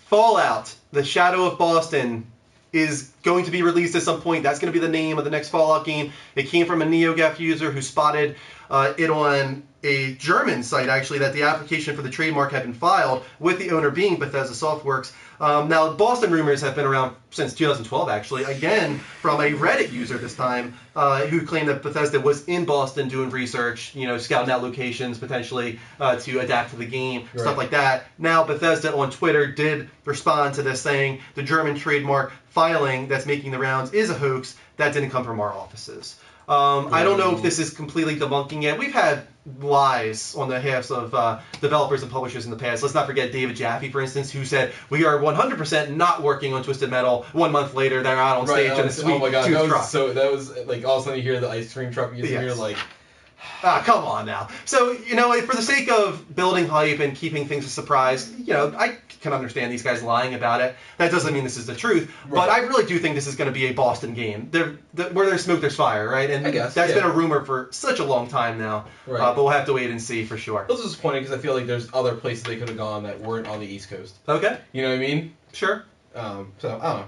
Fallout, The Shadow of Boston, is going to be released at some point. That's going to be the name of the next Fallout game. It came from a NeoGAF user who spotted it on a German site, actually, that the application for the trademark had been filed, with the owner being Bethesda Softworks. Now, Boston rumors have been around since 2012, actually, again, from a Reddit user this time, who claimed that Bethesda was in Boston doing research, scouting out locations, potentially, to adapt to the game, stuff like that. Now, Bethesda on Twitter did respond to this, saying the German trademark filing that's making the rounds is a hoax. That didn't come from our offices. I don't know if this is completely debunking yet. We've had lies on the behalf of developers and publishers in the past. Let's not forget David Jaffe, for instance, who said, we are 100% not working on Twisted Metal. 1 month later, they're out on stage in a sweet oh my God, truck. So that was, like, all of a sudden you hear the ice cream truck music, and you're like... come on now. So, for the sake of building hype and keeping things a surprise, I can understand these guys lying about it. That doesn't mean this is the truth, but I really do think this is going to be a Boston game. Where there's smoke, there's fire, right? And I guess, that's been a rumor for such a long time now, but we'll have to wait and see for sure. This is disappointing because I feel like there's other places they could have gone that weren't on the East Coast. Okay. You know what I mean? Sure. So, I don't know.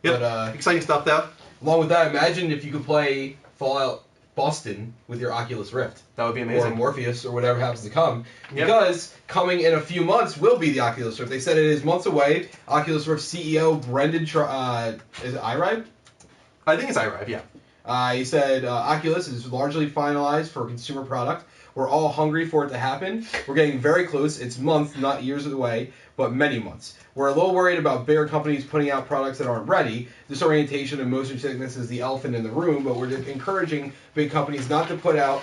Yep. But, exciting stuff, though. Along with that, imagine if you could play Fallout Boston with your Oculus Rift. That would be amazing. Or Morpheus, or whatever happens to come. Yep. Because coming in a few months will be the Oculus Rift. They said it is months away. Oculus Rift CEO Brendan, is it Irive? I think it's Irive, yeah. He said, Oculus is largely finalized for a consumer product. We're all hungry for it to happen. We're getting very close. It's months, not years away, but many months. We're a little worried about bigger companies putting out products that aren't ready. Disorientation and motion sickness is the elephant in the room, but we're encouraging big companies not to put out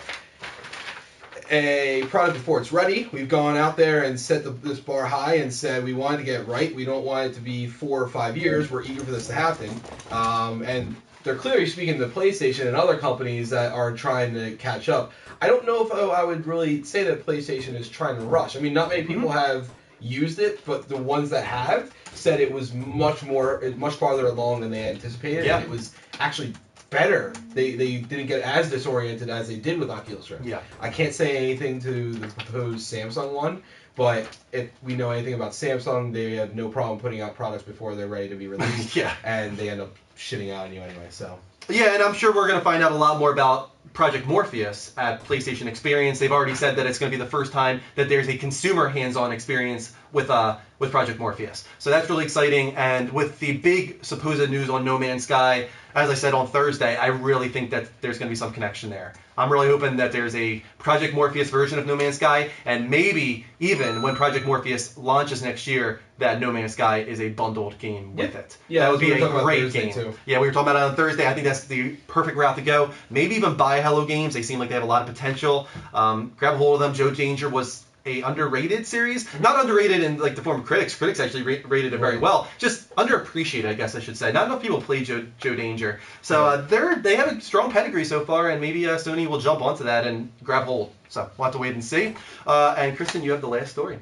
a product before it's ready. We've gone out there and set this bar high and said we want to get it right. We don't want it to be 4 or 5 years. We're eager for this to happen. And they're clearly speaking to PlayStation and other companies that are trying to catch up. I don't know if I would really say that PlayStation is trying to rush. I mean, not many people have used it, but the ones that have said it was much farther along than they anticipated. Yeah. And it was actually better. They didn't get as disoriented as they did with Oculus Rift. Yeah. I can't say anything to the proposed Samsung one, but if we know anything about Samsung, they have no problem putting out products before they're ready to be released. Yeah. And they end up shitting out on you anyway, so. Yeah, and I'm sure we're going to find out a lot more about Project Morpheus at PlayStation Experience. They've already said that it's going to be the first time that there's a consumer hands-on experience with Project Morpheus. So that's really exciting, and with the big supposed news on No Man's Sky, as I said on Thursday, I really think that there's going to be some connection there. I'm really hoping that there's a Project Morpheus version of No Man's Sky, and maybe even when Project Morpheus launches next year, that No Man's Sky is a bundled game with it. Yeah, that would be a great game. Too. Yeah, we were talking about it on Thursday. I think that's the perfect route to go. Maybe even buy Hello Games. They seem like they have a lot of potential. Grab a hold of them. Joe Danger was a underrated series. Not underrated in like the form of critics. Critics actually rated it very well. Just underappreciated, I guess I should say. Not enough people play Joe Danger. So they have a strong pedigree so far, and maybe Sony will jump onto that and grab hold. So we'll have to wait and see. And Kristen, you have the last story.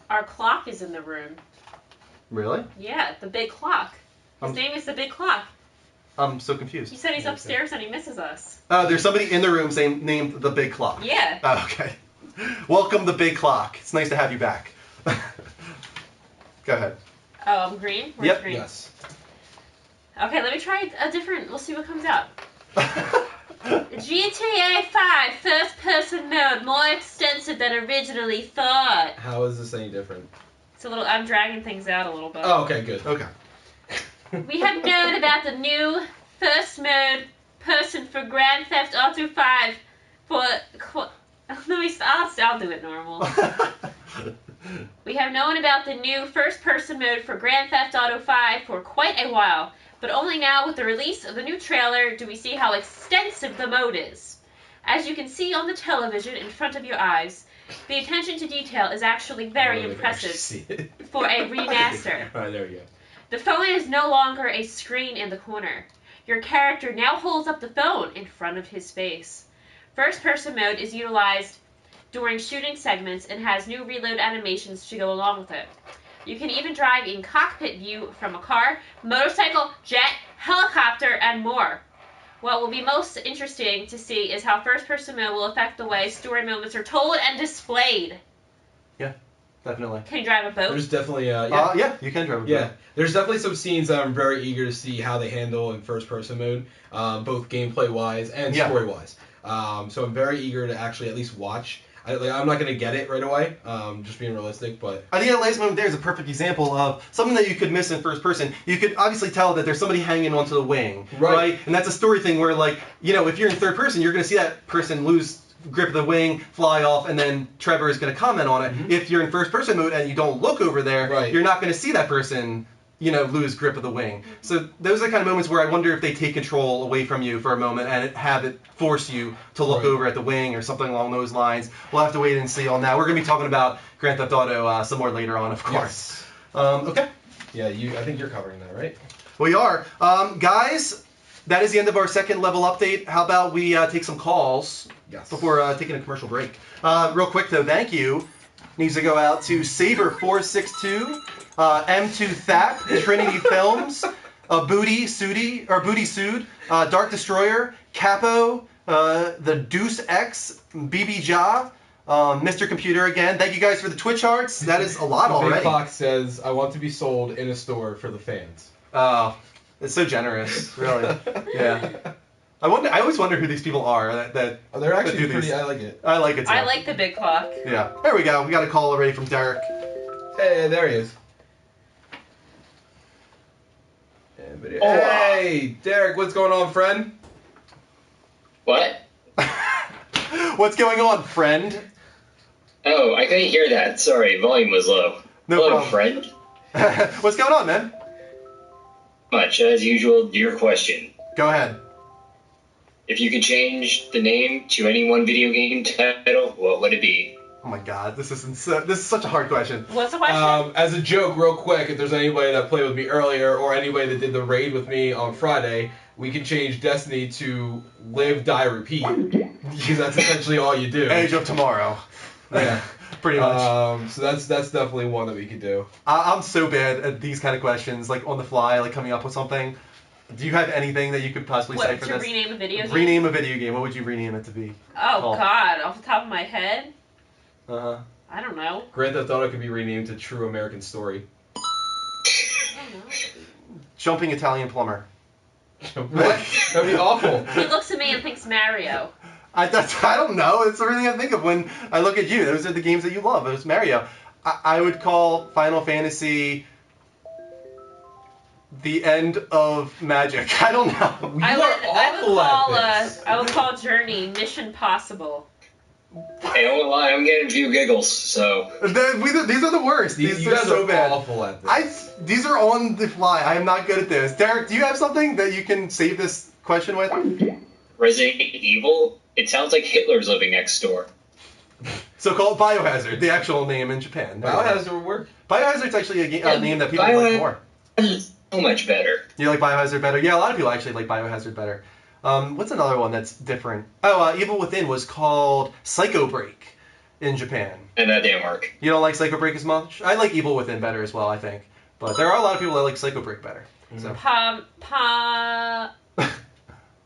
Our clock is in the room. Really? Yeah, the big clock. His name is the Big Clock. I'm so confused. He said he's upstairs and he misses us. There's somebody in the room named the Big Clock. Yeah. Oh, okay. Welcome, the Big Clock. It's nice to have you back. Go ahead. Oh, I'm green? Where's Yep. green? Yes. Okay, let me try a different. We'll see what comes out. GTA 5 first-person mode more extensive than originally thought. How is this any different? It's a little. I'm dragging things out a little bit. Oh, okay, good. Okay. We have known about the new first mode person for Grand Theft Auto 5 for. I'll do it normal. We have known about the new first-person mode for Grand Theft Auto 5 for quite a while, but only now with the release of the new trailer do we see how extensive the mode is. As you can see on the television in front of your eyes, the attention to detail is actually very impressive for a remaster. Alright, there we go. The phone is no longer a screen in the corner. Your character now holds up the phone in front of his face. First-person mode is utilized during shooting segments and has new reload animations to go along with it. You can even drive in cockpit view from a car, motorcycle, jet, helicopter, and more. What will be most interesting to see is how first-person mode will affect the way story moments are told and displayed. Yeah. definitely. Can you drive a boat? There's definitely Yeah, you can drive a boat. Yeah, there's definitely some scenes that I'm very eager to see how they handle in first-person mode, both gameplay-wise and Yeah. story-wise. So I'm very eager to actually at least watch. I'm not gonna get it right away, just being realistic, but I think that last moment there is a perfect example of something that you could miss in first person. You could obviously tell that there's somebody hanging onto the wing, Right. And that's a story thing where, like, you know, if you're in third person, you're going to see that person lose grip of the wing, fly off, and then Trevor is going to comment on it. Mhm. If you're in first person mode and you don't look over there, Right. you're not going to see that person, you know, lose grip of the wing. So those are the kind of moments where I wonder if they take control away from you for a moment and have it force you to look Right. over at the wing or something along those lines. We'll have to wait and see on that. We're going to be talking about Grand Theft Auto some more later on, of course. Okay. yeah, I think you're covering that, right? We are. Guys, that is the end of our second level update. How about we take some calls Yes. before taking a commercial break? Real quick, though, thank you. Needs to go out to Saber462, M2 Thap, Trinity Films, Booty Sood, Dark Destroyer, Capo, the Deuce X, BB Ja, Mr. Computer again. Thank you guys for the Twitch hearts. That is a lot Big already. Fox says, "I want to be sold in a store for the fans." Oh, it's so generous, really. Yeah. I always wonder who these people are that Oh, they're that do actually pretty. these. I like it. I like it too. I like the big clock. Yeah. There we go. We got a call already from Derek. Hey, there he is. Hey, Derek, what's going on, friend? What? What's going on, friend? Oh, I couldn't hear that. Sorry, volume was low. No Hello, problem. friend. What's going on, man? Much as usual, your question. Go ahead. If you could change the name to any one video game title, what would it be? Oh my God, this is such a hard question. What's the question? As a joke, real quick, if there's anybody that played with me earlier or anybody that did the raid with me on Friday, we can change Destiny to Live, Die, Repeat. Because that's essentially all you do. Age of Tomorrow. Yeah. Pretty much. So that's definitely one that we could do. I'm so bad at these kind of questions, like on the fly, like coming up with something. Do you have anything that you could possibly say What, for to this? rename a video game? Rename a video game. What would you rename it to be? Oh, God. Off the top of my head? Uh-huh. I don't know. Grand Theft Auto could be renamed to True American Story. I don't know. Jumping Italian Plumber. What? That'd be awful. He looks at me and thinks Mario. I don't know. It's everything I think of when I look at you. Those are the games that you love. It was Mario. I would call Final Fantasy the end of magic. I don't know. You are awful at this. I would call Journey Mission Possible. Hey, I won't lie, I'm getting a few giggles, so... These are the worst. These You are guys so are bad. awful at this. These are on the fly. I am not good at this. Derek, do you have something that you can save this question with? Resident Evil? It sounds like Hitler's living next door. So called Biohazard, the actual name in Japan. Biohazard would work. Biohazard's actually a name that people like more. So much better. You like Biohazard better? Yeah, a lot of people actually like Biohazard better. What's another one that's different? Oh, Evil Within was called Psycho Break in Japan. And that didn't work. You don't like Psycho Break as much? I like Evil Within better as well, I think. But there are a lot of people that like Psycho Break better. So.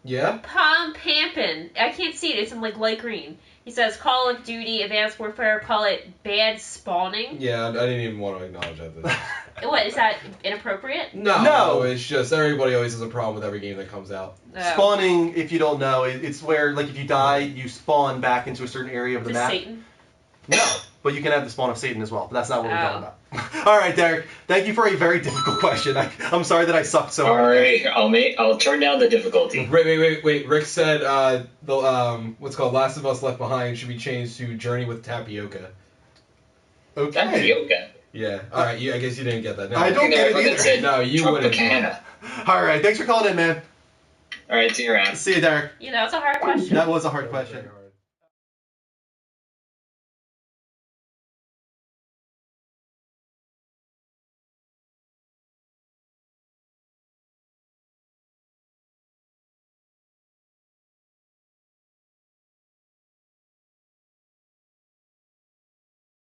Yeah? Pampin. I can't see it. It's in like light green. He says Call of Duty Advanced Warfare, call it Bad Spawning. Yeah, I didn't even want to acknowledge that. What, is that inappropriate? No, it's just everybody always has a problem with every game that comes out. Oh. Spawning, if you don't know, it's where, like, if you die, you spawn back into a certain area of the Just map. Satan. No, but you can have the spawn of Satan as well. But that's not what we're Oh. talking about. All right, Derek. Thank you for a very difficult question. I'm sorry that I sucked so hard. Alright, I'll turn down the difficulty. Wait. Rick said the what's called Last of Us Left Behind should be changed to Journey with Tapioca. Okay. Tapioca. Yeah. All right. I guess you didn't get that. No. I don't get it either. Said No, you wouldn't. Tropicana. All right. Thanks for calling in, man. Alright, see you around. See you, Derek. You know, it's a hard question. That was a hard question.